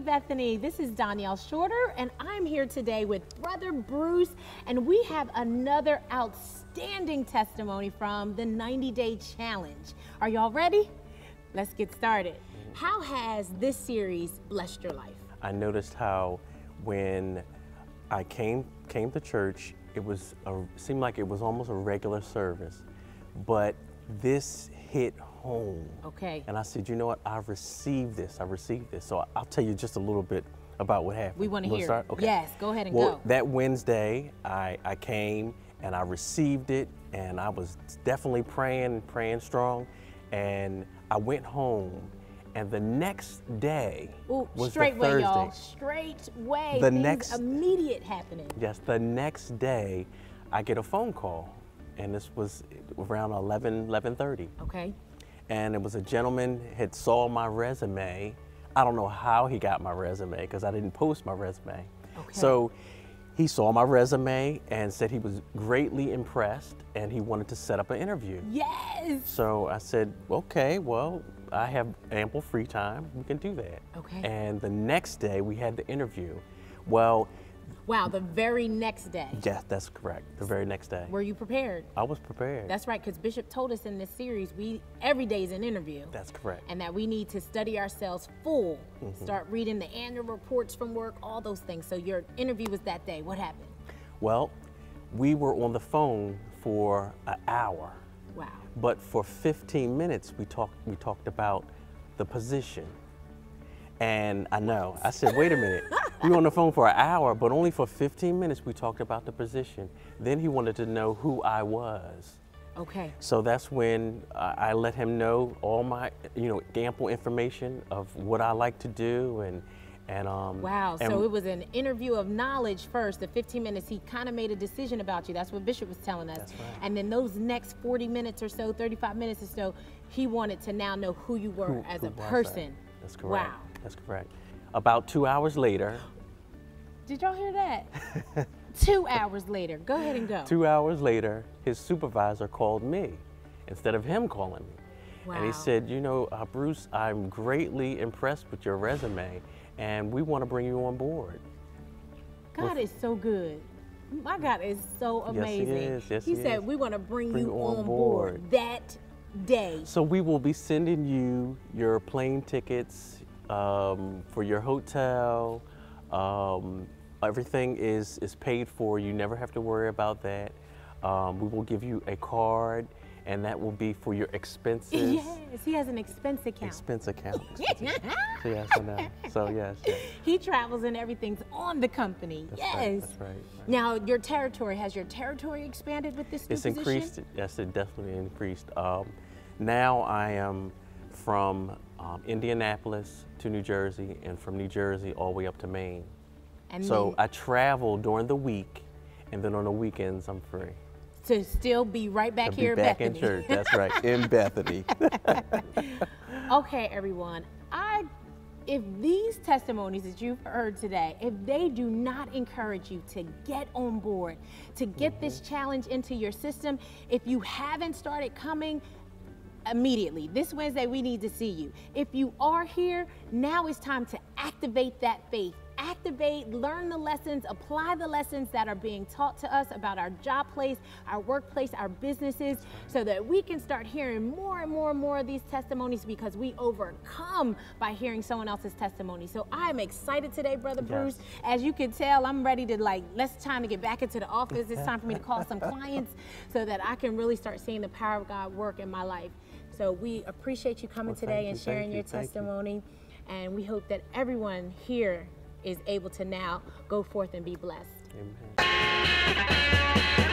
Bethany. This is Danielle Shorter, and I'm here today with Brother Bruce, and we have another outstanding testimony from the 90-Day Challenge. Are y'all ready? Let's get started. How has this series blessed your life? I noticed how when I came to church, seemed like it was almost a regular service, but this hit home. Okay. And I said, you know what? I received this. So I'll tell you just a little bit about what happened. We want to hear. Start? Okay. Yes, go ahead and go. That That Wednesday, I came and I received it, and I was definitely praying strong, and I went home. And the next day was straight the way, Thursday. y'all. Straight way. The Things next immediate happening. Yes, the next day, I get a phone call, and this was around 11:30. Okay. And it was a gentleman had saw my resume. I don't know how he got my resume because I didn't post my resume. Okay. So he saw my resume and said he was greatly impressed and he wanted to set up an interview. Yes. So I said, okay, well, I have ample free time. We can do that. Okay. And the next day we had the interview. Well, wow, the very next day. yes, that's correct. The very next day. Were you prepared? I was prepared. That's right, because Bishop told us in this series, every day is an interview. That's correct. And that we need to study ourselves full, start reading the annual reports from work, all those things. So your interview was that day. What happened? Well, we were on the phone for an hour. Wow. But for 15 minutes, we talked about the position. And I know, I said, wait a minute. We were on the phone for an hour, but only for 15 minutes we talked about the position. Then he wanted to know who I was. Okay. So that's when I let him know all my, ample information of what I like to do and wow, so it was an interview of knowledge first. The 15 minutes, he kind of made a decision about you. That's what Bishop was telling us. That's right. And then those next 40 minutes or so, 35 minutes or so, he wanted to now know who you were as a person. That's correct. Wow. That's correct. About 2 hours later. Did y'all hear that? 2 hours later. Go ahead and go. 2 hours later, his supervisor called me instead of him calling me. Wow. And he said, Bruce, I'm greatly impressed with your resume, and we want to bring you on board. God is so good. My God is so amazing. Yes, he is. Yes, he said, is. we want to bring you on board that day. So we will be sending you your plane tickets for your hotel. Everything is paid for. You never have to worry about that. We will give you a card, and that will be for your expenses. Yes, he has an expense account. Expense account. So yes, I know. So yes. He travels and everything's on the company. That's yes. Right, that's right. Now has your territory expanded with this new position? It's increased. Yes, it definitely increased. Now I am from Indianapolis to New Jersey, and from New Jersey all the way up to Maine. And so I travel during the week, and then on the weekends I'm free. To still be right back here in Bethany. Back in church, that's right, in Bethany. Okay, everyone. If these testimonies that you've heard today, if they do not encourage you to get on board, to get this challenge into your system, if you haven't started coming, immediately. This Wednesday, we need to see you. If you are here, now it's time to activate that faith. Activate, learn the lessons, apply the lessons that are being taught to us about our job place, our workplace, our businesses, so that we can start hearing more and more and more of these testimonies, because we overcome by hearing someone else's testimony. So I'm excited today, Brother Bruce. As you can tell, I'm ready to it's time to get back into the office. It's time for me to call some clients so that I can really start seeing the power of God work in my life. So we appreciate you coming today and sharing your testimony. And we hope that everyone here is able to now go forth and be blessed. Amen.